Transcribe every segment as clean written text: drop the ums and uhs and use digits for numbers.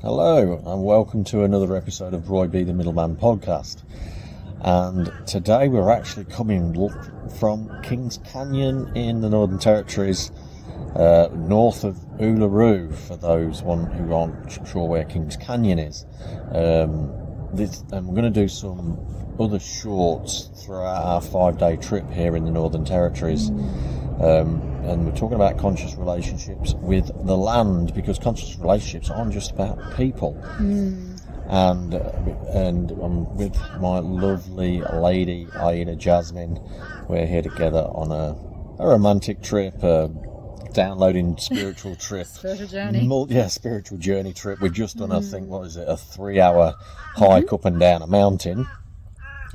Hello and welcome to another episode of Roy B. the Middleman podcast. And today we're actually coming from Kings Canyon in the Northern Territories, north of Uluru, for those who aren't sure where Kings Canyon is. And we're going to do some other shorts throughout our 5-day trip here in the Northern Territories. And we're talking about conscious relationships with the land, because conscious relationships aren't just about people. And I'm with my lovely lady Aida Jasmine. We're here together on a romantic trip, downloading spiritual trip. Spiritual journey. Spiritual journey trip. We've just done, I think, a 3-hour hike up and down a mountain.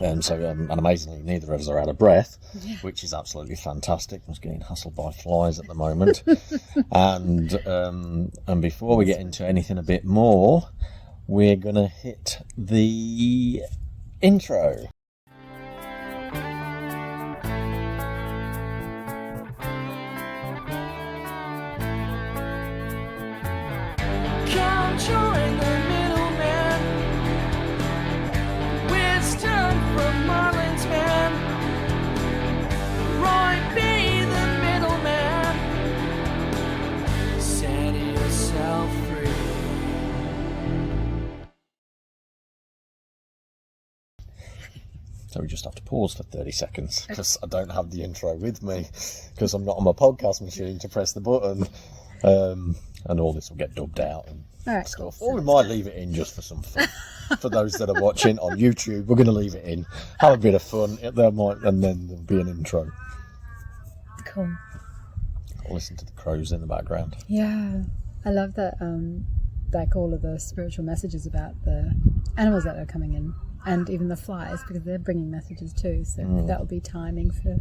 And amazingly, neither of us are out of breath, which is absolutely fantastic. I was getting hassled by flies at the moment. And before we get into anything a bit more, we're going to hit the intro. Come join the middleman. Wisdom from Marlin's man. Roy be the middleman. Set yourself free. So we just have to pause for 30 seconds because I don't have the intro with me, because I'm not on my podcast machine to press the button. And all this will get dubbed out and stuff. Or we might leave it in just for some fun. For those that are watching on YouTube, we're going to leave it in. Have a bit of fun. And then there'll be an intro. Cool. I'll listen to the crows in the background. Yeah. I love that, like all of the spiritual messages about the animals that are coming in, and even the flies, because they're bringing messages too. So that will be timing for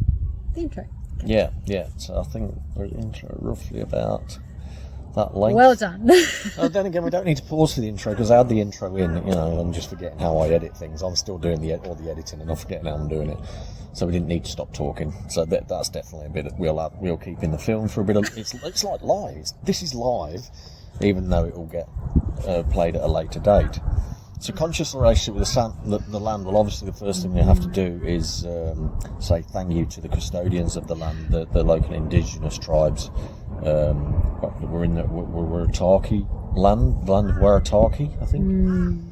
the intro. Okay. Yeah. So I think the intro roughly about that length. Well done. Then again, we don't need to pause for the intro, because I had the intro in, I'm just forgetting how I edit things. I'm still doing all the editing, and I'm forgetting how I'm doing it. So we didn't need to stop talking. So that's definitely a bit. We'll keep in the film for a bit of. It's like live. This is live, even though it will get played at a later date. So conscious relationship with the land. Well, obviously the first thing we have to do is say thank you to the custodians of the land, the local indigenous tribes. We're in the Warataki land, the land of Warataki, I think.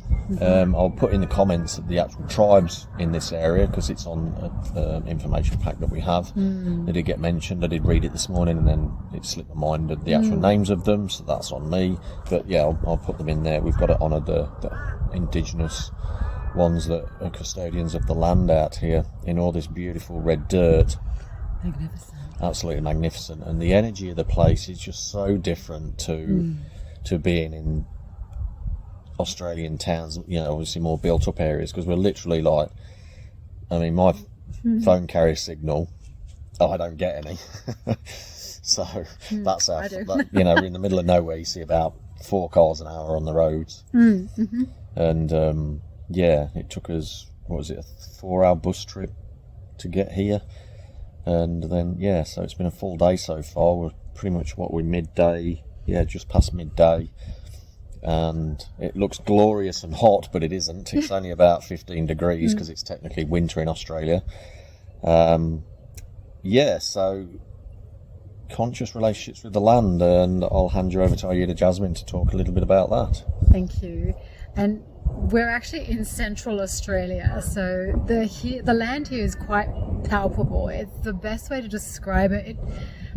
I'll put in the comments the actual tribes in this area, because it's on an information pack that we have. They did get mentioned. I did read it this morning, and then it slipped my mind the actual names of them, so that's on me. But yeah, I'll put them in there. We've got to honour the indigenous ones that are custodians of the land out here in all this beautiful red dirt. Magnificent. Absolutely magnificent, and the energy of the place is just so different to being in Australian towns, obviously more built up areas, because we're literally like, my phone carries signal, I don't get any. So that's our, we're in the middle of nowhere. You see about 4 cars an hour on the roads. And it took us, a 4-hour bus trip to get here. And then, so it's been a full day so far. We're pretty much we're midday, just past midday. And it looks glorious and hot, but it isn't. It's only about 15 degrees, because it's technically winter in Australia. So conscious relationships with the land, and I'll hand you over to Aida Jasmine to talk a little bit about that. Thank you. And we're actually in central Australia, so the land here is quite palpable. It's the best way to describe it.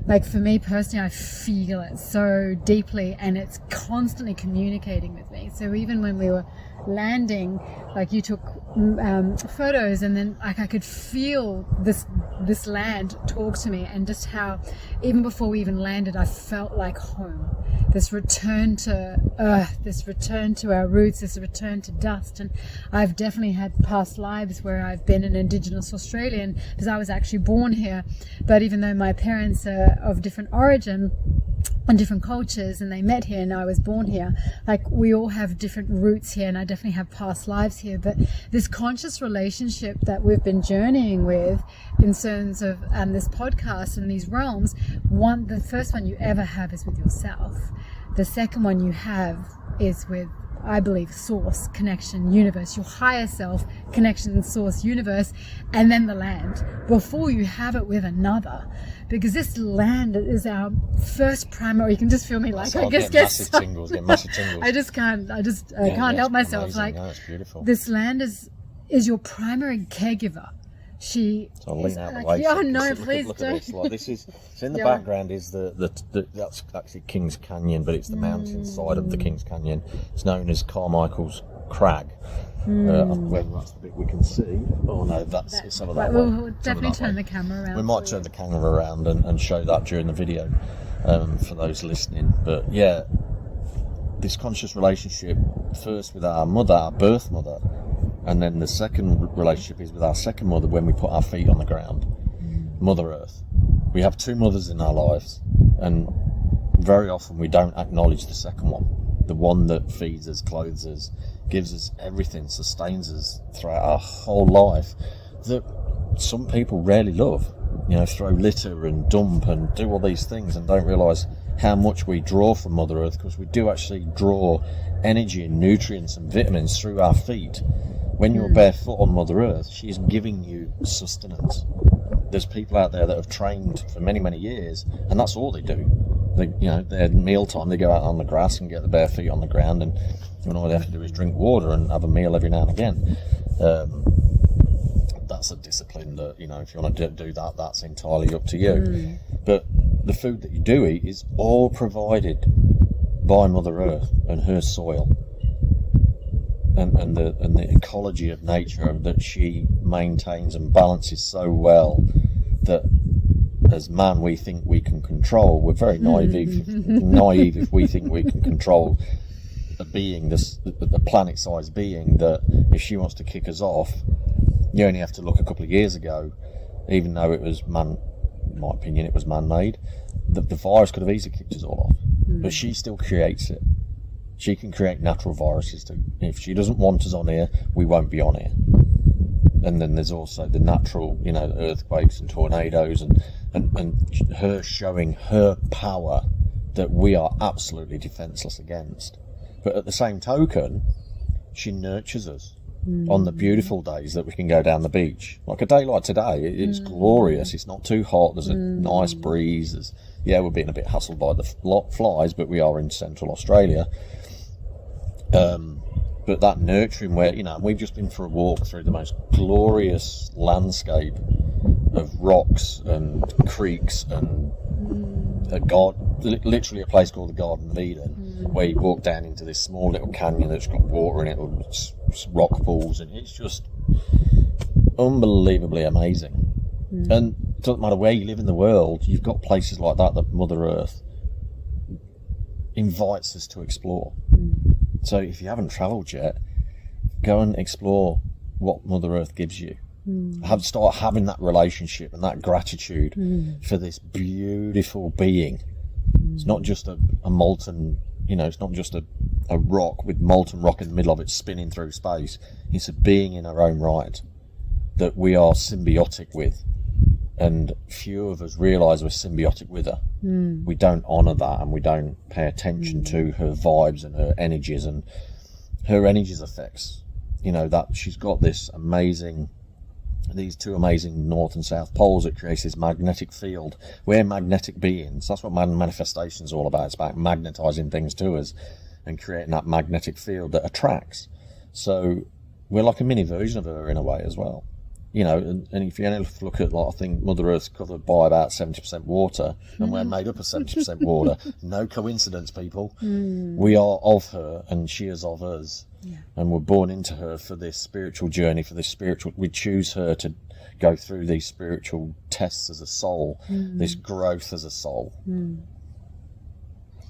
Like, for me personally, I feel it so deeply, and it's constantly communicating with me. So even when we were landing, like, you took photos, and then like I could feel this land talk to me, and just how even before we even landed, I felt like home. This return to earth, this return to our roots, this return to dust. And I've definitely had past lives where I've been an Indigenous Australian, because I was actually born here. But even though my parents are of different origin and different cultures, and they met here and I was born here, like, we all have different roots here, and I definitely have past lives here. But this conscious relationship that we've been journeying with in terms of this podcast and these realms, the first one you ever have is with yourself. The second one you have is with I believe, source, connection, universe, your higher self, connection, source, universe, and then the land before you have it with another. Because this land is our first primary. You can just feel me like I just get massive tingles. Get massive tingles. I can't help myself. Amazing. Like, it's beautiful. this land is your primary caregiver. So I'll lean out the way. Oh no, please look don't. at this. Like, this is so in the Yeah. background is that's actually King's Canyon, but it's the mountain side of the King's Canyon. It's known as Carmichael's Crag. Whether that's the bit we can see. Oh no, it's some of that. We'll way. Some of definitely that turn way. the camera around. We might turn the camera around and show that during the video for those listening. But yeah, this conscious relationship first with our mother, our birth mother, and then the second relationship is with our second mother when we put our feet on the ground, Mother Earth. We have two mothers in our lives, and very often we don't acknowledge the second one, the one that feeds us, clothes us, gives us everything, sustains us throughout our whole life, that some people rarely love. You know, throw litter and dump and do all these things and don't realise how much we draw from Mother Earth, because we do actually draw energy and nutrients and vitamins through our feet. When you're barefoot on Mother Earth, she's giving you sustenance. There's people out there that have trained for many, many years, and that's all they do. Their mealtime, they go out on the grass and get the bare feet on the ground, and all they have to do is drink water and have a meal every now and again. That's a discipline that, if you want to do that, that's entirely up to you. But the food that you do eat is all provided by Mother Earth and her soil. And the ecology of nature that she maintains and balances so well, that as man we think we can control. We're very naive if we think we can control a being, a planet-sized being, that if she wants to kick us off, you only have to look a couple of years ago, even though it was in my opinion, it was man-made, the virus could have easily kicked us all off. But she still creates it. She can create natural viruses too. If she doesn't want us on here, we won't be on here. And then there's also the natural, earthquakes and tornadoes, and her showing her power that we are absolutely defenseless against. But at the same token, she nurtures us on the beautiful days that we can go down the beach. Like a day like today, it's glorious. It's not too hot. There's a nice breeze. We're being a bit hassled by the flies, but we are in central Australia. But that nurturing where, we've just been for a walk through the most glorious landscape of rocks and creeks and literally a place called the Garden of Eden, where you walk down into this small little canyon that's got water in it, or rock pools, and it's just unbelievably amazing. And it doesn't matter where you live in the world, you've got places like that Mother Earth invites us to explore. So if you haven't travelled yet, go and explore what Mother Earth gives you. Start having that relationship and that gratitude for this beautiful being. It's not just a molten, it's not just a rock with molten rock in the middle of it spinning through space. It's a being in her own right that we are symbiotic with. And few of us realise we're symbiotic with her. We don't honour that, and we don't pay attention to her vibes and her energies and her energies effects. That she's got these two amazing north and south poles that creates this magnetic field. We're magnetic beings. That's what manifestation is all about. It's about magnetising things to us and creating that magnetic field that attracts. So we're like a mini version of her in a way as well. And if you only look at, I think Mother Earth's covered by about 70% water, and we're made up of 70% water. No coincidence, people. We are of her, and she is of us. And we're born into her for this spiritual journey, we choose her to go through these spiritual tests as a soul, this growth as a soul.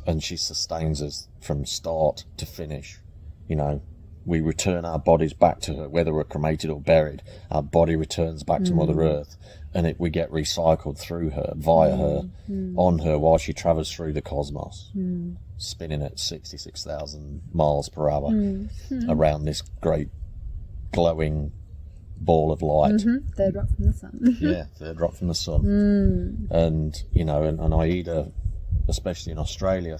And she sustains us from start to finish. We return our bodies back to her, whether we're cremated or buried. Our body returns back to Mother Earth, and we get recycled through her, via her, on her, while she travels through the cosmos, spinning at 66,000 miles per hour around this great glowing ball of light. Third rock from the sun. Third rock from the sun. And, and Aida, especially in Australia,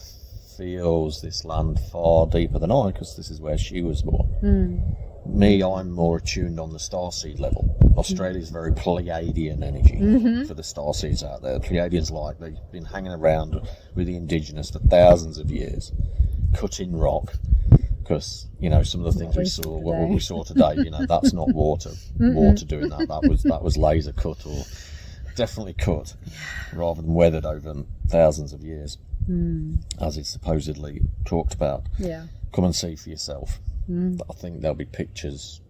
feels this land far deeper than I, because this is where she was born. Me, I'm more attuned on the starseed level. Australia's very Pleiadian energy for the starseeds out there. Pleiadians, like, they've been hanging around with the indigenous for thousands of years, cutting rock, because, you know, some of the things what we saw today, you know, that's not water doing that. That was laser cut, or definitely cut, rather than weathered over thousands of years, as it's supposedly talked about. Yeah. Come and see for yourself. I think there'll be pictures.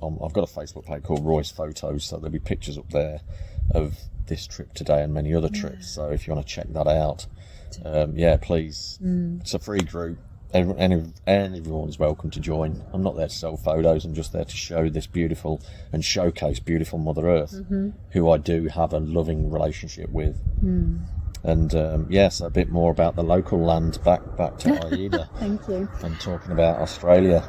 I've got a Facebook page called Royce Photos, so there'll be pictures up there of this trip today and many other trips. So if you want to check that out, please. It's a free group. Everyone's welcome to join. I'm not there to sell photos. I'm just there to show this beautiful and showcase beautiful Mother Earth, who I do have a loving relationship with. And so a bit more about the local land. Back to Aida. Thank you. And talking about Australia.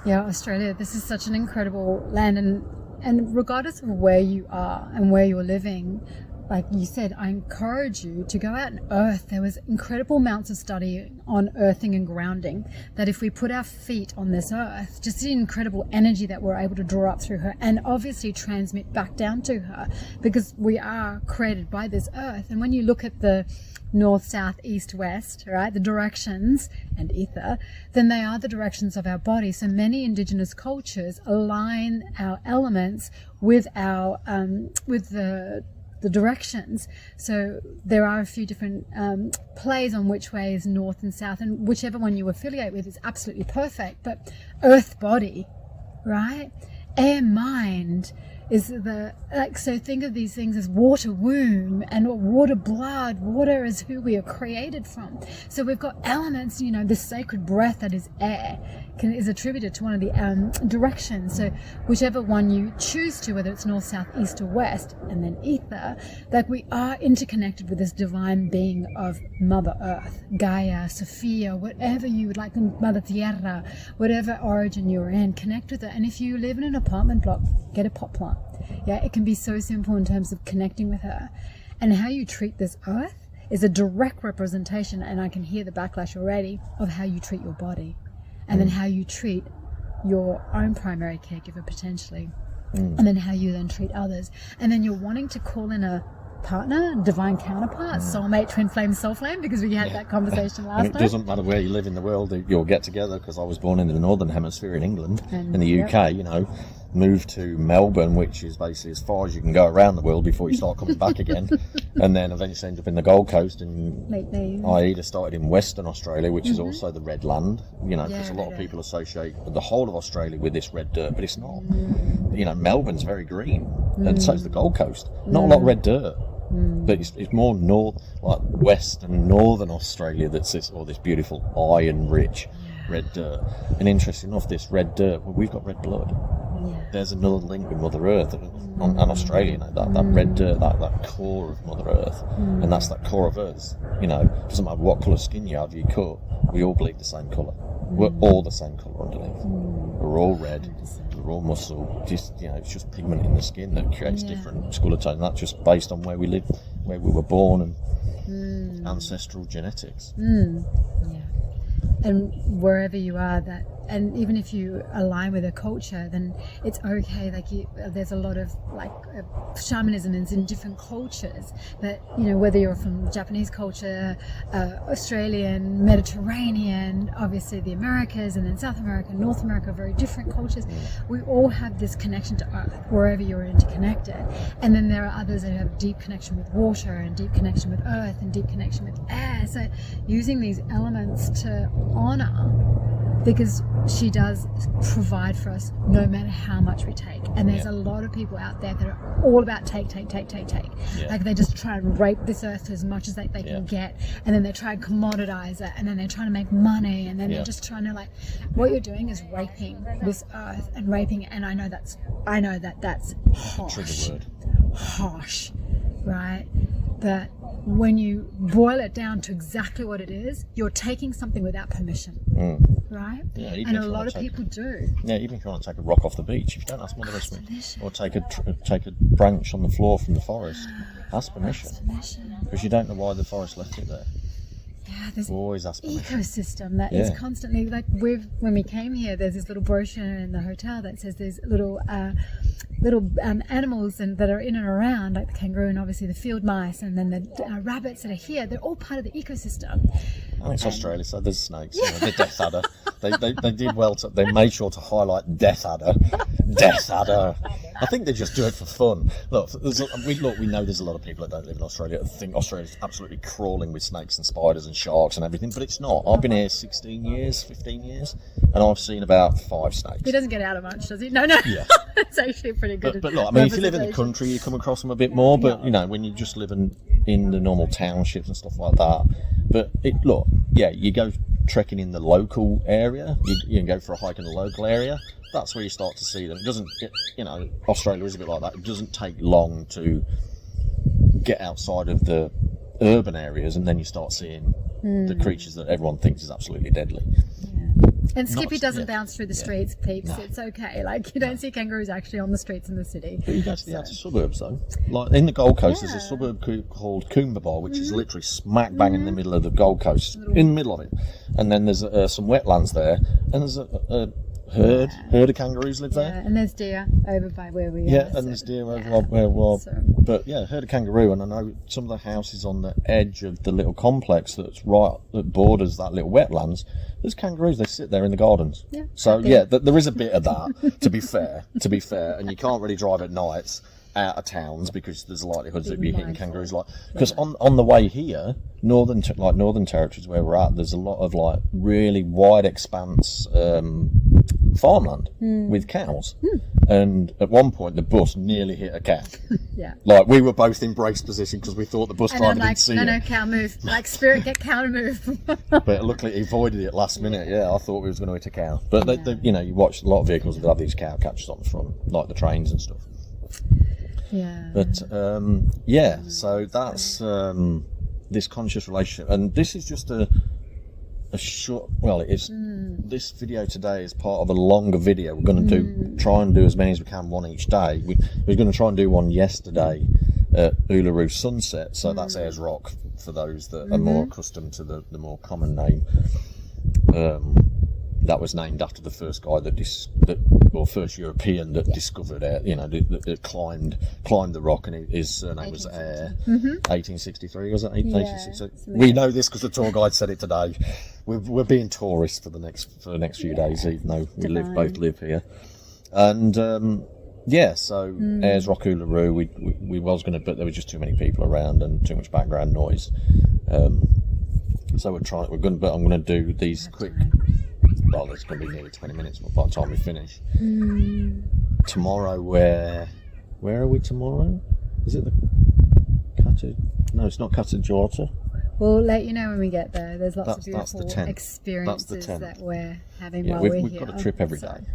Yeah, Australia. This is such an incredible land, and regardless of where you are and where you're living, like you said, I encourage you to go out and earth. There was incredible amounts of study on earthing and grounding, that if we put our feet on this earth, just the incredible energy that we're able to draw up through her and obviously transmit back down to her, because we are created by this earth. And when you look at the north, south, east, west, right, the directions and ether, then they are the directions of our body. So many indigenous cultures align our elements with our with the directions. So there are a few different plays on which way is north and south, and whichever one you affiliate with is absolutely perfect. But earth body, right, air mind is so think of these things as water womb and water blood. Water is who we are created from. So we've got elements, you know, this sacred breath that is air is attributed to one of the directions. So whichever one you choose to, whether it's north, south, east or west, and then ether, that we are interconnected with this divine being of Mother Earth, Gaia, Sophia, whatever you would like, Mother Tierra, whatever origin you're in, connect with it. And if you live in an apartment block, get a pot plant. Yeah, it can be so simple in terms of connecting with her. And how you treat this earth is a direct representation, and I can hear the backlash already, of how you treat your body, and then how you treat your own primary caregiver potentially, and then how you then treat others. And then you're wanting to call in a partner, divine counterpart, soulmate, twin flame, soul flame, because we had that conversation last night. It doesn't matter where you live in the world, you'll get together, because I was born in the northern hemisphere in England, in the UK, you know, moved to Melbourne, which is basically as far as you can go around the world before you start coming back again, and then eventually ended up in the Gold Coast, and Aida started in Western Australia, which is also the red land, you know, because a lot of people associate the whole of Australia with this red dirt, but it's not. You know, Melbourne's very green, and so is the Gold Coast. Not a lot of red dirt. But it's more north, like West and Northern Australia, that's this beautiful iron-rich red dirt. And interesting enough, this red dirt, well, we've got red blood. There's another link with Mother Earth and Australia. You know, that red dirt, that core of Mother Earth, and that's that core of us. You know, doesn't matter what colour skin you have, you cut. We all bleed the same colour. We're all the same colour underneath. We're all red. We're all muscle. Just, you know, it's just pigment in the skin that creates different colour tones. That's just based on where we live, where we were born, and ancestral genetics. And wherever you are, that, and even if you align with a culture, then it's okay. Like there's a lot of shamanism is in different cultures, but you know, whether you're from Japanese culture, Australian, Mediterranean, obviously the Americas, and then South America, North America, very different cultures. We all have this connection to earth wherever you're interconnected, and then there are others that have deep connection with water and deep connection with earth and deep connection with air. So using these elements to honor, because she does provide for us no matter how much we take. And there's a lot of people out there that are all about take. Like they just try and rape this earth as much as they can get, and then they try and commoditize it, and then they're trying to make money, and then they're just trying to, like, what you're doing is raping this earth and raping it. And I know that's harsh, right? But when you boil it down to exactly what it is, you're taking something without permission, right? Yeah, and a lot of people do. Yeah, even if you want to take a rock off the beach, if you don't ask Mother Earth, or take a branch on the floor from the forest, ask permission. Because you don't know why the forest left it there. Yeah, there's Always ask permission. ecosystem that is constantly like when we came here, there's this little brochure in the hotel that says there's little animals that are in and around, like the kangaroo and obviously the field mice, and then the rabbits that are here. They're all part of the ecosystem. I think it's Australia, so there's snakes. The death adder. They did well. They made sure to highlight death adder. Death adder. I think they just do it for fun. Look, we know there's a lot of people that don't live in Australia that think Australia's absolutely crawling with snakes and spiders and sharks and everything, but it's not. I've been here 16 years, 15 years, and I've seen about 5 snakes. He doesn't get out of much, does he? No. Yeah. It's actually pretty good. But look, I mean, if you live in the country, you come across them a bit more. But you know, when you just live in the normal townships and stuff like that. But you go trekking in the local area. You can go for a hike in the local area. That's where you start to see them. It doesn't, Australia is a bit like that. It doesn't take long to get outside of the urban areas, and then you start seeing the creatures that everyone thinks is absolutely deadly. And Skippy doesn't bounce through the streets, peeps. No. It's okay. Like, you don't see kangaroos actually on the streets in the city. But you go to the outer suburbs, though. Like, in the Gold Coast, there's a suburb called Coombaba, which is literally smack bang in the middle of the Gold Coast. In the middle of it. And then there's some wetlands there. And there's a herd of kangaroos live there. Yeah, and there's deer over by where we are. Yeah, and there's deer over where we are. But yeah, herd of kangaroo, and I know some of the houses on the edge of the little complex that borders that little wetlands. There's kangaroos. They sit there in the gardens. Yeah. So there is a bit of that. to be fair, and you can't really drive at nights out of towns because there's likelihoods that you're hitting kangaroos. Because on the way here, northern territories where we're at, there's a lot of really wide expanse farmland with cows. And at one point the bus nearly hit a cow. Like, we were both in brace position because we thought the bus driver didn't see it. No, cow move. Like, spirit, get cow to move. But luckily he avoided it last minute. I thought we was going to hit a cow. But you watch a lot of vehicles that have these cow catchers on the front, like the trains and stuff. But so that's this conscious relationship, and this is just a short. Well, it is. This video today is part of a longer video. We're going to try and do as many as we can, one each day. We're going to try and do one yesterday at Uluru Sunset. So that's Ayers Rock for those that are more accustomed to the more common name. That was named after the first guy first European that discovered it. That climbed the rock, and his surname was Air. 1863 was it? 1863. We know this because the tour guide said it today. We're being tourists for the next few days, even though we both live here. And so Ayers Rock Uluru. We was going to, but there was just too many people around and too much background noise. So I'm going to do these quick. Well, it's going to be nearly 20 minutes by the time we finish. Tomorrow, where are we tomorrow? Is it the Kata? No, it's not Kata Tjuta. We'll let you know when we get there. There's lots of beautiful experiences that we're having while we're here. We've got a trip every day.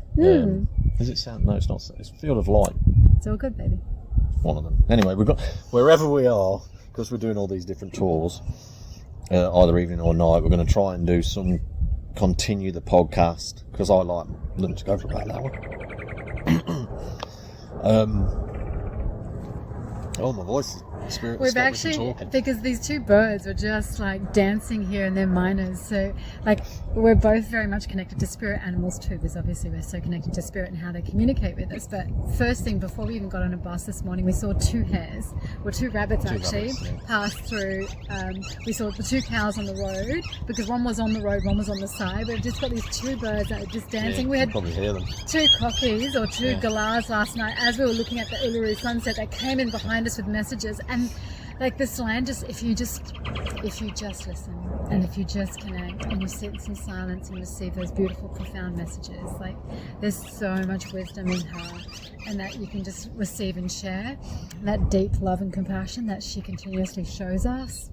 Does it sound? No, it's not. It's Field of Light. It's all good, baby. One of them. Anyway, we've got wherever we are, because we're doing all these different tours, either evening or night. We're going to try and do continue the podcast, because I like them to go for about an hour. My voice spirit. We've actually, because these two birds were just like dancing here and they're miners, so like we're both very much connected to spirit animals too, because obviously we're so connected to spirit and how they communicate with us. But first thing, before we even got on a bus this morning, we saw two rabbits pass through. We saw the two cows on the road, because one was on the road, one was on the side. We've just got these two birds that are just dancing. We had probably hear them. Two cockies or two galahs last night as we were looking at the Uluru sunset. They came in behind us with messages, and like this land, if you just listen and if you just connect and you sit in some silence and receive those beautiful, profound messages, like there's so much wisdom in her, and that you can just receive and share, and that deep love and compassion that she continuously shows us.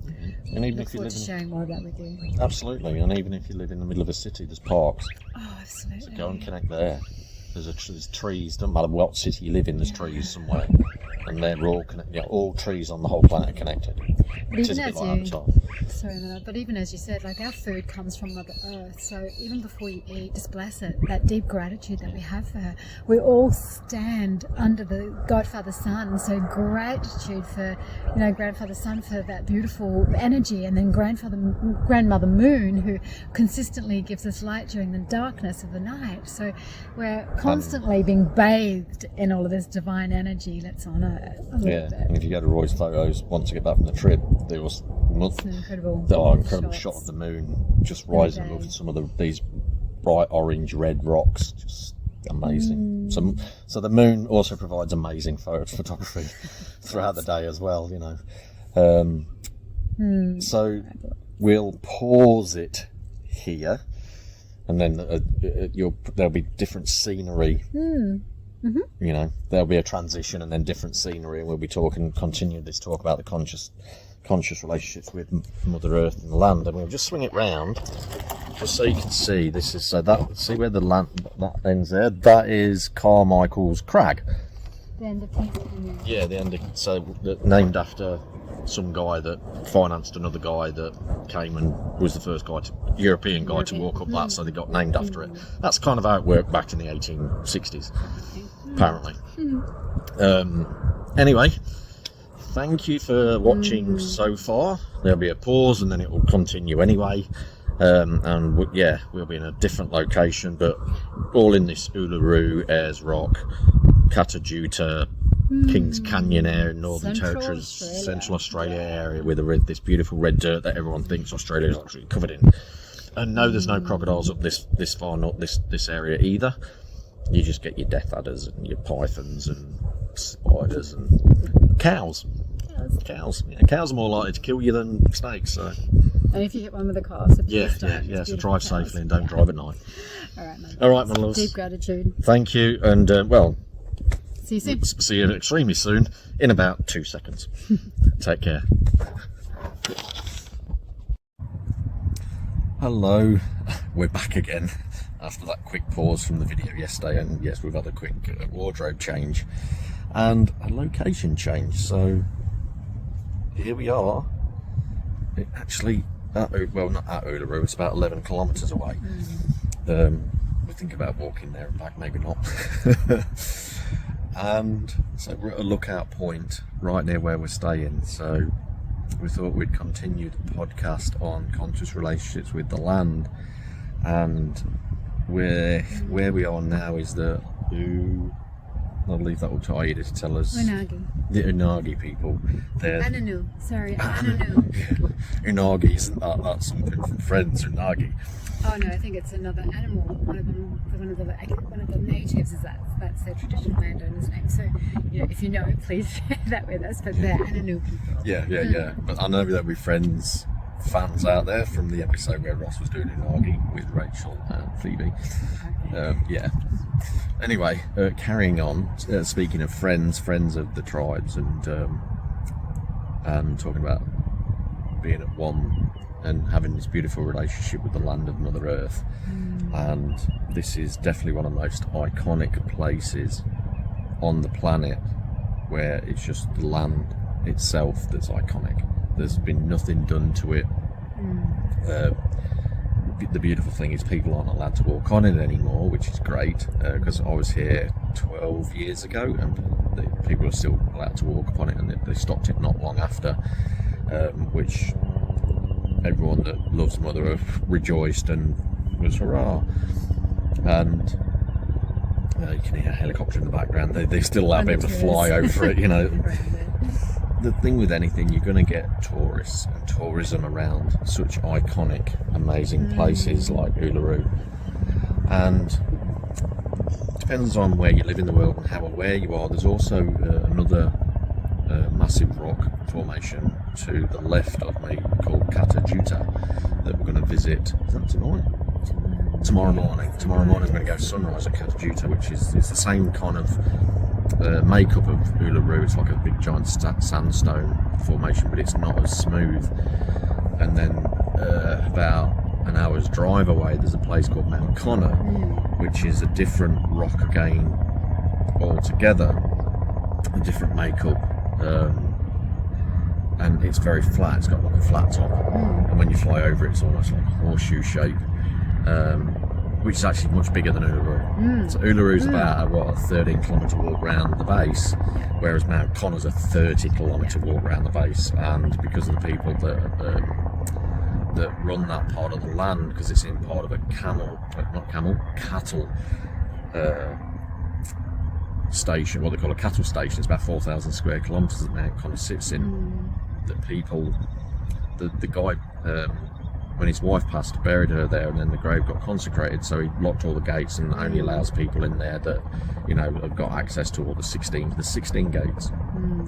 And even if you live sharing more of that with you. Absolutely, and even if you live in the middle of a city, there's parks. Oh, absolutely. So go and connect there. there's trees. Doesn't matter what city you live in, there's trees somewhere, and they're all connected. All trees on the whole planet are connected. But It is even a bit as like you, Avatar. sorry, Mona, but even as you said, like our food comes from Mother Earth. So even before you eat, just bless it. That deep gratitude that we have for her. We all stand under the Godfather Sun. So gratitude for, Grandfather Sun for that beautiful energy, and then Grandmother Moon, who consistently gives us light during the darkness of the night. So we're constantly being bathed in all of this divine energy. Let's honour it a little Yeah, bit. and if you go to Roy's photos, once I get back from the trip, there was It's an incredible incredible shot of the moon just rising above some of these bright orange red rocks. Just amazing. So the moon also provides amazing photography throughout the day as well, So we'll pause it here, and then there'll be different scenery. There'll be a transition and then different scenery, and we'll be continue this talk about the conscious relationships with Mother Earth and the land. And we'll just swing it round just so you can see. See where the land that ends there? That is Carmichael's Crag. The end of Peace Canyon. Yeah, named after some guy that financed another guy that came and was the first European guy to walk up that, so they got named after it. That's kind of how it worked back in the 1860s, apparently. Anyway, thank you for watching so far. There'll be a pause and then it will continue anyway. We'll be in a different location, but all in this Uluru, Ayers Rock, Kata Tjuta, Kings Canyon area, Northern Territory, Central Australia area, with this beautiful red dirt that everyone thinks Australia is actually covered in. And no, there's no crocodiles up this far, not this area either. You just get your death adders and your pythons and spiders and cows. Cows are more likely to kill you than snakes. So. And if you hit one with a car, so So drive safely and don't drive at night. All right, my loves. Deep gratitude. Thank you, and See you soon. see you extremely soon, in about 2 seconds. Take care. Hello, we're back again after that quick pause from the video yesterday, and yes, we've had a quick wardrobe change and a location change. So here we are. It actually, not at Uluru, it's about 11 kilometres away. We think about walking there and back, maybe not. And so we're at a lookout point right near where we're staying, so we thought we'd continue the podcast on conscious relationships with the land. And where we are now is I'll leave that up to Aida to tell us. The Unagi people. Anangu. Anangu. Unagi, isn't that's something from Friends, Unagi? Oh no, I think it's another animal. One of the natives is that's their traditional landowner's name. So if you know it, please share that with us. But they're Anangu people. Yeah. But I know there'll be Friends fans out there from the episode where Ross was doing Unagi with Rachel and Phoebe. Okay. Anyway, carrying on. Speaking of friends of the tribes, and talking about being at one and having this beautiful relationship with the land of Mother Earth. And this is definitely one of the most iconic places on the planet, where it's just the land itself that's iconic. There's been nothing done to it. The beautiful thing is people aren't allowed to walk on it anymore, which is great, because I was here 12 years ago and people are still allowed to walk upon it, and they stopped it not long after, which everyone that loves Mother Earth rejoiced and was hurrah. And you can hear a helicopter in the background. They still allow people to fly over it, The thing with anything, you're going to get tourists and tourism around such iconic, amazing places like Uluru. And it depends on where you live in the world and how aware you are. There's also another massive rock formation to the left of me called Kata Tjuta that we're going to visit. Is that tonight? Tomorrow morning. Tomorrow morning we're going to go sunrise at Kata Tjuta, which is the same kind of makeup of Uluru. It's like a big giant sandstone formation, but it's not as smooth. And then about an hour's drive away there's a place called Mount Connor, which is a different rock again altogether, a different makeup, and it's very flat. It's got like a flat top, and when you fly over it, it's almost like a horseshoe shape, which is actually much bigger than Uluru. So Uluru's about a 13-kilometre walk round the base, whereas Mount Connor's a 30-kilometre walk round the base. And because of the people that run that part of the land, because it's in part of a cattle station, what they call a cattle station. It's about 4,000 square kilometres that Mount Connor sits in. The guy, when his wife passed, buried her there, and then the grave got consecrated, so he locked all the gates and only allows people in there that, you know, have got access to all the 16 gates.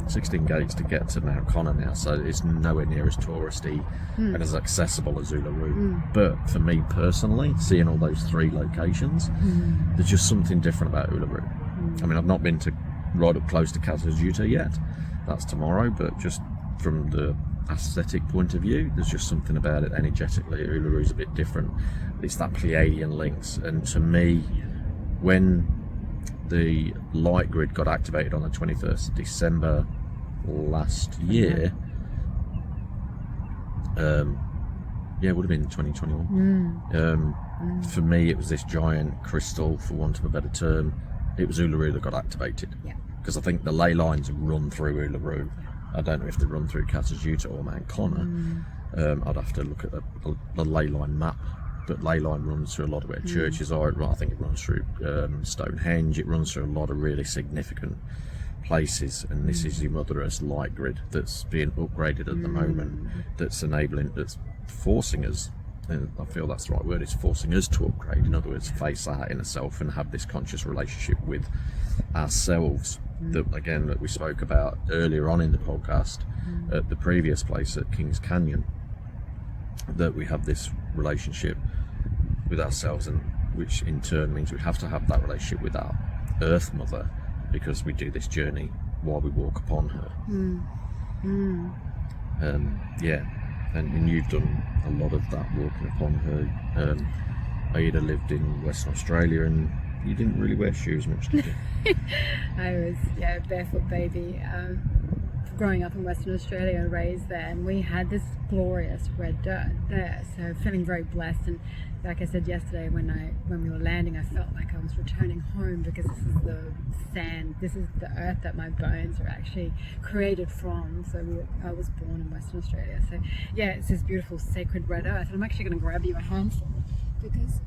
16 gates to get to Mount Connor now, so it's nowhere near as touristy and as accessible as Uluru. But for me personally, seeing all those 3 locations, there's just something different about Uluru. I mean, I've not been to right up close to Kata Tjuta yet. That's tomorrow, but just from the aesthetic point of view, there's just something about it energetically. Uluru's a bit different. It's that Pleiadian links, and to me, when the light grid got activated on the 21st of December last year, it would have been 2021. For me, it was this giant crystal, for want of a better term. It was Uluru that got activated, because I think the ley lines run through Uluru. I don't know if they run through Kata Tjuta or Mount Connor. I'd have to look at the ley line map, but ley line runs through a lot of where churches are. I think it runs through Stonehenge. It runs through a lot of really significant places, and this is your Mother Earth's light grid that's being upgraded at the moment, that's forcing us, and I feel that's the right word, it's forcing us to upgrade. In other words, face our inner self and have this conscious relationship with ourselves that we spoke about earlier on in the podcast at the previous place at Kings Canyon, that we have this relationship with ourselves, and which in turn means we have to have that relationship with our Earth Mother, because we do this journey while we walk upon her. And you've done a lot of that walking upon her. Aida lived in Western Australia, and you didn't really wear shoes much, did you? I was a barefoot baby, growing up in Western Australia, raised there, and we had this glorious red dirt there, so feeling very blessed. And like I said yesterday, when we were landing, I felt like I was returning home, because this is the sand, this is the earth that my bones are actually created from. So I was born in Western Australia, so it's this beautiful sacred red earth, and I'm actually going to grab you a handful, because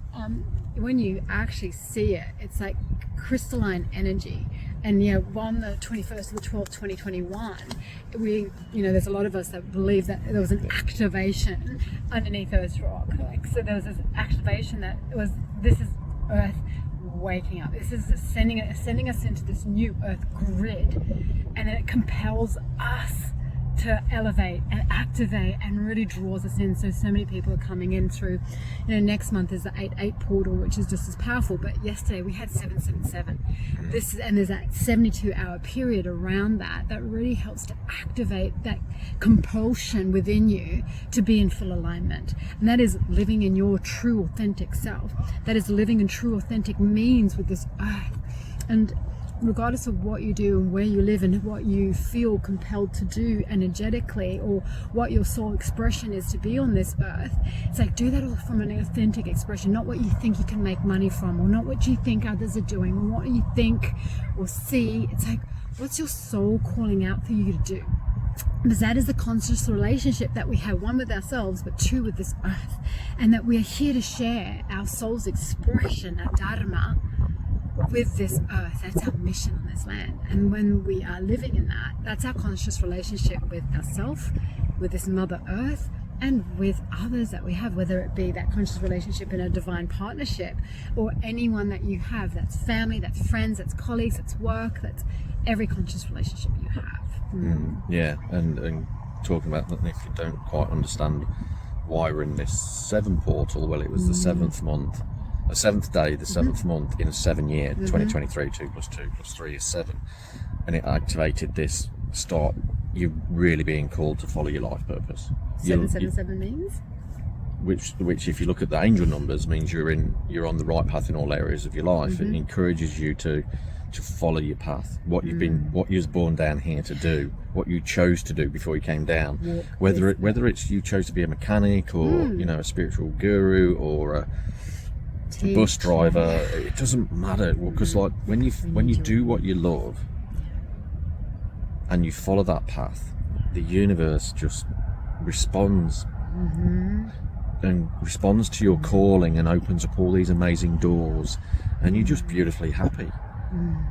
when you actually see it, it's like crystalline energy. And on the 21st of the 12th, 2021, there's a lot of us that believe that there was an activation underneath Earth's rock. So there was this activation this is Earth waking up. This is sending us into this new Earth grid, and then it compels us to elevate and activate, and really draws us in. So many people are coming in through, next month is the 8/8 portal, which is just as powerful. But yesterday we had 7/7/7. And there's that 72-hour period around that really helps to activate that compulsion within you to be in full alignment. And that is living in your true authentic self. That is living in true authentic means with this earth. And regardless of what you do and where you live and what you feel compelled to do energetically, or what your soul expression is to be on this earth, it's like, do that all from an authentic expression, not what you think you can make money from, or not what you think others are doing, or what you think or see. It's like, what's your soul calling out for you to do? Because that is the conscious relationship that we have, one with ourselves, but two with this earth, and that we are here to share our soul's expression, our dharma, with this earth. That's our mission on this land. And when we are living in that, that's our conscious relationship with ourselves, with this Mother Earth, and with others that we have, whether it be that conscious relationship in a divine partnership, or anyone that you have, that's family, that's friends, that's colleagues, that's work, that's every conscious relationship you have. And talking about that, if you don't quite understand why we're in this 7 portal, well, it was the 7th month, the 7th day, the 7th month in a 7 year, 2023, 2 + 2 + 3 is 7, and it activated this start. You're really being called to follow your life purpose. 777 means? which if you look at the angel numbers means you're on the right path in all areas of your life. It encourages you to follow your path, what you was born down here to do, what you chose to do before you came down, whether it's you chose to be a mechanic or a spiritual guru or a bus driver. It doesn't matter, because like when you do what you love and you follow that path, the universe just responds and responds to your calling and opens up all these amazing doors, and you're just beautifully happy.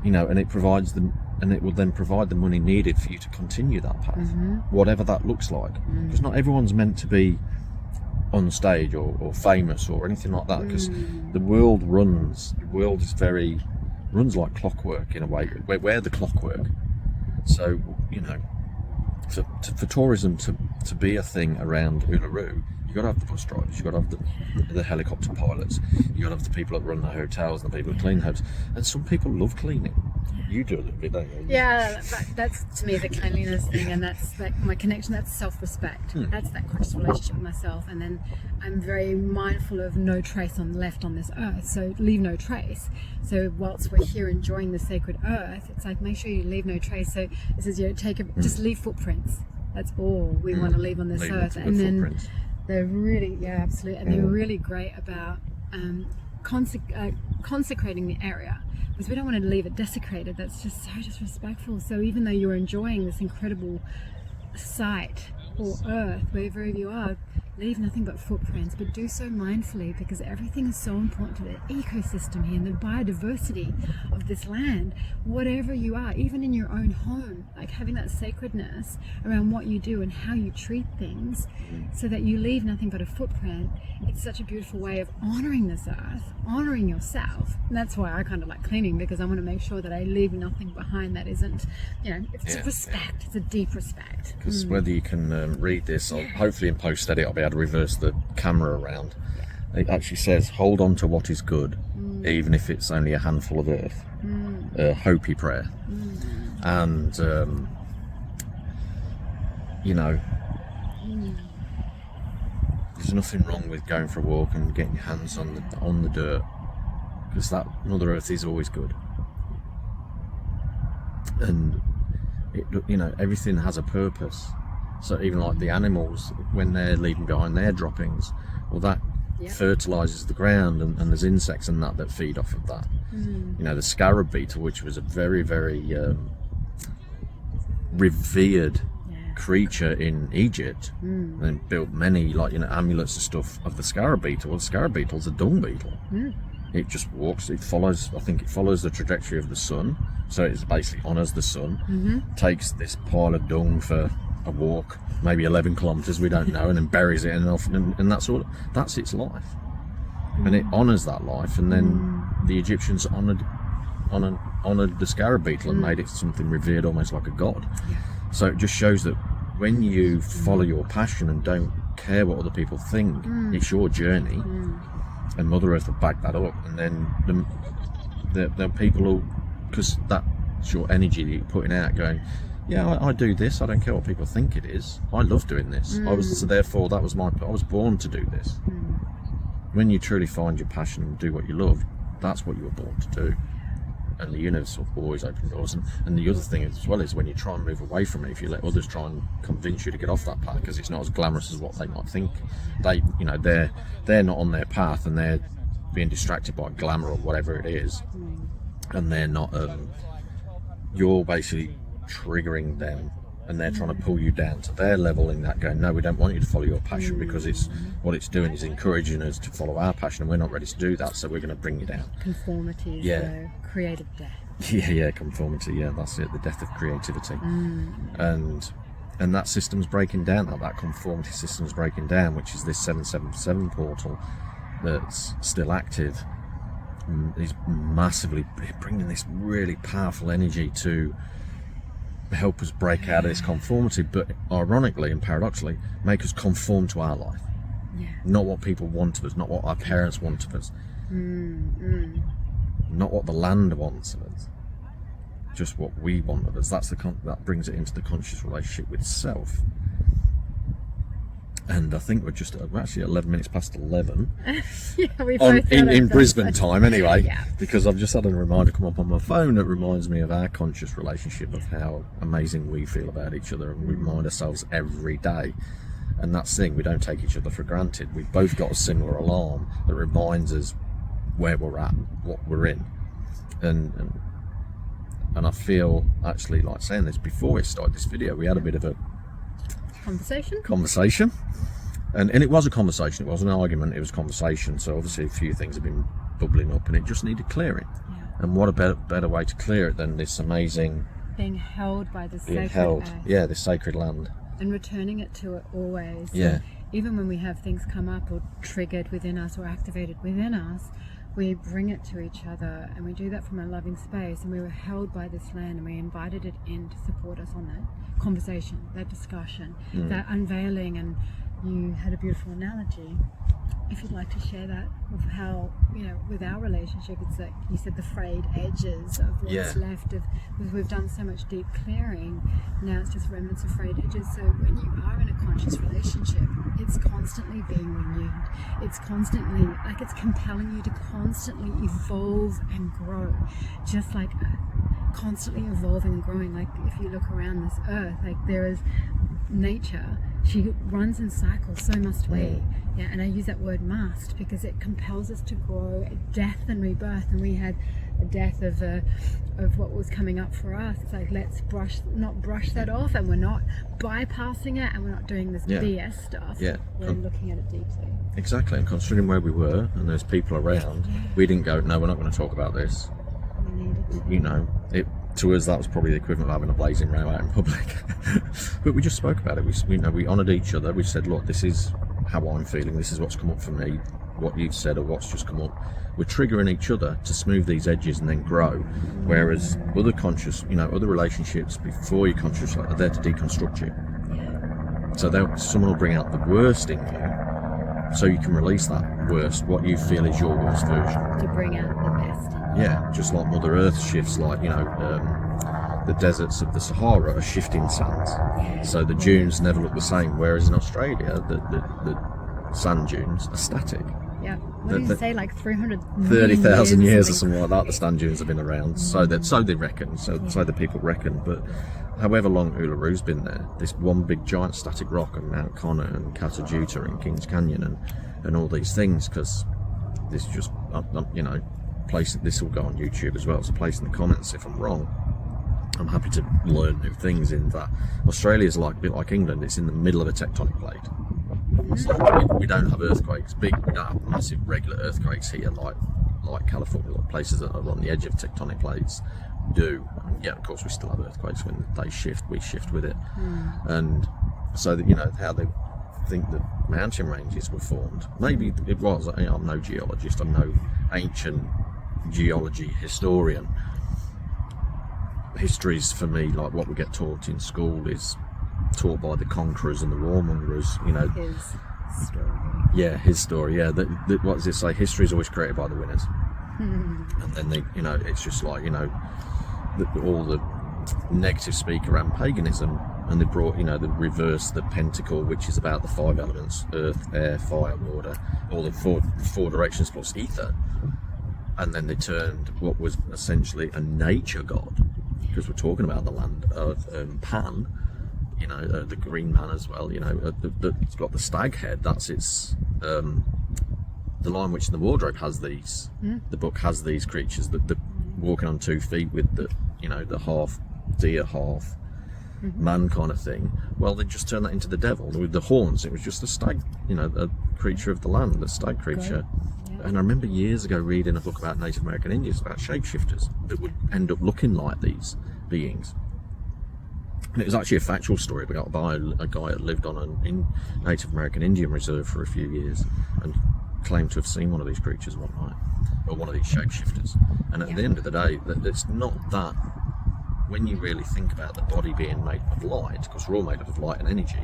And it provides them, and it will then provide the money needed for you to continue that path, whatever that looks like. Because not everyone's meant to be on stage or famous or anything like that, because the world runs like clockwork in a way. We're the clockwork. So for tourism to be a thing around Uluru, you've got to have the bus drivers, you've got to have the helicopter pilots, you've got to have the people that run the hotels and the people that clean the hotels. And some people love cleaning. You do a little bit, don't you? Yeah, that's to me the cleanliness thing, and that's like my connection. That's self-respect. That's that conscious relationship with myself. And then I'm very mindful of no trace on left on this earth, so leave no trace. So whilst we're here enjoying the sacred earth, it's like make sure you leave no trace. So it says just leave footprints. That's all we want to leave on this earth. And then they're really, absolutely, and they're really great about consecrating the area, because we don't want to leave it desecrated. That's just so disrespectful. So even though you're enjoying this incredible site or earth, wherever you are, leave nothing but footprints, but do so mindfully, because everything is so important to the ecosystem here and the biodiversity of this land. Whatever you are, even in your own home, like having that sacredness around what you do and how you treat things, so that you leave nothing but a footprint. It's such a beautiful way of honoring this earth, honoring yourself. And that's why I kind of like cleaning, because I want to make sure that I leave nothing behind that isn't, it's respect. It's a deep respect. Because whether you can read this, or hopefully in post edit I'll be able to reverse the camera around. It actually says, hold on to what is good, even if it's only a handful of earth. A Hopi prayer. And there's nothing wrong with going for a walk and getting your hands on the dirt, because that Mother Earth is always good. And everything has a purpose. So even like the animals, when they're leaving behind their droppings, well, that fertilises the ground, and there's insects and that feed off of that. The scarab beetle, which was a very, very revered creature in Egypt, and built many amulets and stuff of the scarab beetle. Well, the scarab beetle's a dung beetle. It just walks, it follows the trajectory of the sun, so it basically honours the sun, takes this pile of dung for a walk, maybe 11 kilometres, we don't know, and then buries it, and that's its life, and it honours that life. And then the Egyptians honoured the scarab beetle and made it something revered, almost like a god. So it just shows that when you follow your passion and don't care what other people think, it's your journey, and Mother Earth will back that up. And then the people will, because that's your energy that you're putting out, going, I do this, I don't care what people think it is, I love doing this. I was born to do this. When you truly find your passion and do what you love, that's what you were born to do. And the universe will always open doors. And the other thing as well is when you try and move away from it, if you let others try and convince you to get off that path, because it's not as glamorous as what they might think. They're not on their path, and they're being distracted by glamour or whatever it is, and they're not. You're basically triggering them, and they're trying to pull you down to their level in that, going, no, we don't want you to follow your passion, because what it's doing is encouraging us to follow our passion, and we're not ready to do that, so we're going to bring you down. Conformity is the creative death. Conformity, that's it, the death of creativity. And that system's breaking down, that conformity system's breaking down, which is this 777 portal that's still active, is massively bringing this really powerful energy to help us break out of this conformity, but ironically and paradoxically make us conform to our life, not what people want of us, not what our parents want of us, not what the land wants of us, just what we want of us. That brings it into the conscious relationship with self. And I think we're actually 11 minutes past 11 Yeah, we both in Brisbane time anyway, Yeah. because I've just had a reminder come up on my phone that reminds me of our conscious relationship, of how amazing we feel about each other, and we remind ourselves every day. And that's the thing, we don't take each other for granted. We've both got a similar alarm that reminds us where we're at, what we're in. And I feel, actually, like saying this, before we started this video, we had a bit of a conversation. And it was a conversation, it wasn't an argument, it was a conversation. So obviously a few things have been bubbling up and it just needed clearing. Yeah. And what a better way to clear it than this amazing Being held by the being sacred held, earth. yeah, this sacred land. And returning it to it always. Yeah. So even when we have things come up or triggered within us or activated within us, we bring it to each other, and we do that from a loving space, and we were held by this land, and we invited it in to support us on that conversation, that discussion, that unveiling. And you had a beautiful analogy. If you'd like to share that, of how, with our relationship, it's like you said, the frayed edges of what's left of, because we've done so much deep clearing, now it's just remnants of frayed edges. So when you are in a conscious relationship, it's constantly being renewed. It's constantly, it's compelling you to constantly evolve and grow, just like constantly evolving and growing. Like if you look around this earth, there is nature, she runs in cycles, so must we. Yeah, and I use that word must because it compels us to grow, death and rebirth. And we had a death of what was coming up for us. It's like, let's not brush that off, and we're not bypassing it, and we're not doing this BS stuff. Yeah. We're looking at it deeply. Exactly, and considering where we were and there's people around, we didn't go, no, we're not going to talk about this. We needed to. To us that was probably the equivalent of having a blazing row out in public. But we just spoke about it. We honoured each other. We said, look, this is how I'm feeling, this is what's come up for me, what you've said or what's just come up. We're triggering each other to smooth these edges and then grow. Whereas other conscious, other relationships before you're conscious are there to deconstruct you. So someone will bring out the worst in you, so you can release that worst, what you feel is your worst version. To bring out the best. Yeah, just like Mother Earth shifts, the deserts of the Sahara are shifting sands. So the dunes never look the same, whereas in Australia, the sand dunes are static. Yeah. What did you say, 30,000 years or something like that, the sand dunes have been around. So they reckon, so the people reckon. But however long Uluru's been there, this one big giant static rock, and Mount Connor and Kata Tjuta and Kings Canyon and all these things, because this just, place, this will go on YouTube as well, so place in the comments if I'm wrong. I'm happy to learn new things. In that Australia is a bit like England, it's in the middle of a tectonic plate. So we don't have earthquakes, we don't have massive regular earthquakes here like California, like places that are on the edge of tectonic plates do. And yeah, of course we still have earthquakes. When they shift, we shift with it. And so that, how they think that mountain ranges were formed, maybe it was. I'm no geologist, I'm no ancient geology historian. History's for me like what we get taught in school is taught by the conquerors and the warmongers. His story. Yeah, his story. Yeah, what does it say? History is always created by the winners. And then they, it's just like all the negative speak around paganism, and they brought, they reversed the pentacle, which is about the 5 elements: earth, air, fire, water, all the four directions plus ether. And then they turned what was essentially a nature god, because we're talking about the land of Pan, the green man as well, it's got the stag head, that's its, the Lion, Witch and the Wardrobe has these, the book has these creatures that walking on 2 feet with the, the half deer, half man kind of thing. Well, they just turned that into the devil with the horns. It was just a stag, a creature of the land, the stag creature. And I remember years ago reading a book about Native American Indians, about shapeshifters that would end up looking like these beings. And it was actually a factual story about by a guy that lived on a Native American Indian reserve for a few years and claimed to have seen one of these creatures one night, or one of these shapeshifters. And at the end of the day, it's not that, when you really think about the body being made of light, because we're all made up of light and energy,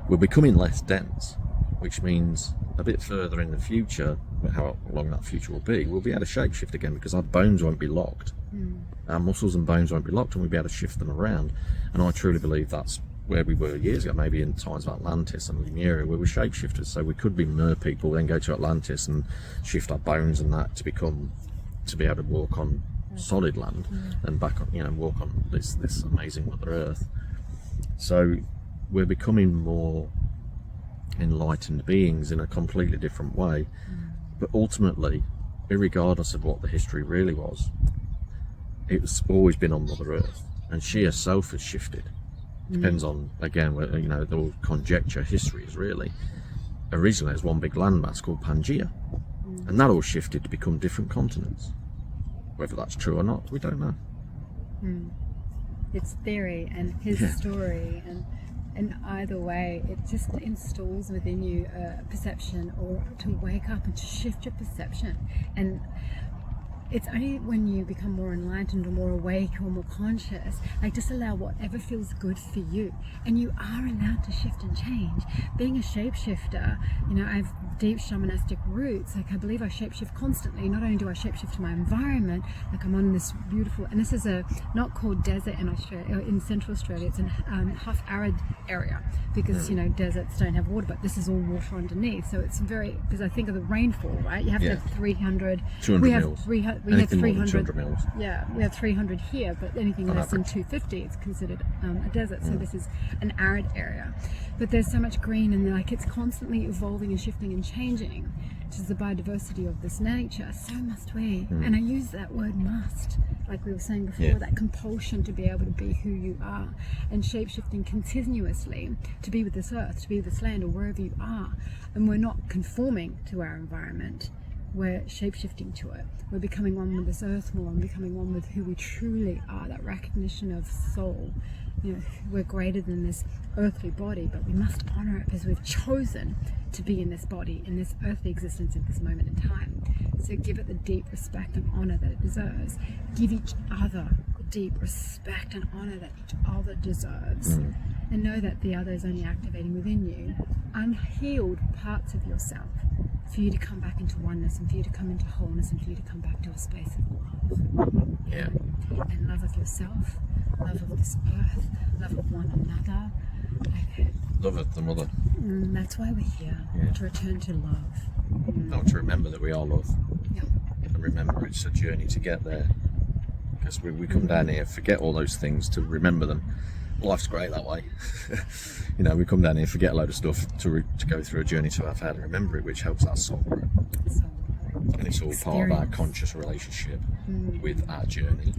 we're becoming less dense, which means a bit further in the future, how long that future will be, we'll be able to shapeshift again, because our bones won't be locked. Our muscles and bones won't be locked, and we'll be able to shift them around. And I truly believe that's where we were years ago, maybe in times of Atlantis and Lemuria, where we're shapeshifters. So we could be mer people, then go to Atlantis and shift our bones and that to be able to walk on solid land and back on, walk on this amazing Mother Earth. So we're becoming more enlightened beings in a completely different way. But ultimately, irregardless of what the history really was, it's always been on Mother Earth, and she herself has shifted. Depends on, again, the whole conjecture history is really. Originally, there's one big landmass called Pangaea, and that all shifted to become different continents. Whether that's true or not, we don't know. It's theory and his story, and either way, it just installs within you a perception, or to wake up and to shift your perception. And it's only when you become more enlightened or more awake or more conscious, like, just allow whatever feels good for you, and you are allowed to shift and change. Being a shapeshifter, I have deep shamanistic roots. Like, I believe I shapeshift constantly. Not only do I shapeshift to my environment, like I'm on this beautiful, and this is a not called desert in Australia, in Central Australia. It's a half arid area, because deserts don't have water, but this is all water underneath. So it's because I think of the rainfall, right? You have to have 300 mils. We have Anything 300 mils. Yeah, we have 300 here, but anything less than 250, it's considered a desert. So this is an arid area, but there's so much green, and like it's constantly evolving and shifting and changing, which is the biodiversity of this nature. So must we. And I use that word must, like we were saying before, that compulsion to be able to be who you are, and shape-shifting continuously to be with this earth, to be with this land, or wherever you are. And we're not conforming to our environment, we're shape-shifting to it. We're becoming one with this earth more, and becoming one with who we truly are, that recognition of soul. We're greater than this earthly body, but we must honor it, because we've chosen to be in this body, in this earthly existence at this moment in time. So give it the deep respect and honor that it deserves. Give each other the deep respect and honor that each other deserves. And know that the other is only activating within you unhealed parts of yourself, for you to come back into oneness, and for you to come into wholeness, and for you to come back to a space of love. Yeah. And love of yourself, love of this earth, love of one another. Love of the mother. That's why we're here, to return to love. To remember that we are love. Yeah. And remember it's a journey to get there. Because we come down here, forget all those things to remember them. Life's great that way. We come down here, forget a load of stuff to go through a journey to have had and remember it, which helps our soul grow. And it's all part of our conscious relationship with our journey,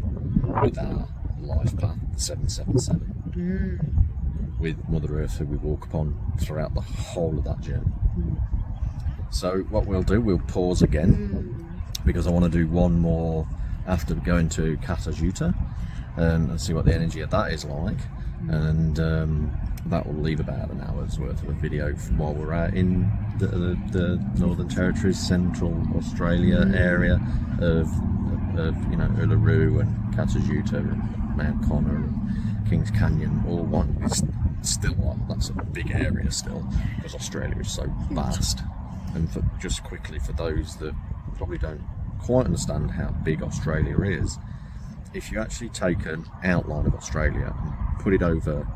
with our life path, the 777, with Mother Earth, who we walk upon throughout the whole of that journey. So what we'll do, we'll pause again, because I want to do one more after going to Kata Tjuta, and see what the energy of that is like. And that will leave about an hour's worth of a video while we're out in the Northern Territories, Central Australia area of Uluru and Kata Tjuta and Mount Connor and Kings Canyon, all one. It's still that's a big area still, because Australia is so vast. And just quickly, for those that probably don't quite understand how big Australia is, if you actually take an outline of Australia and put it over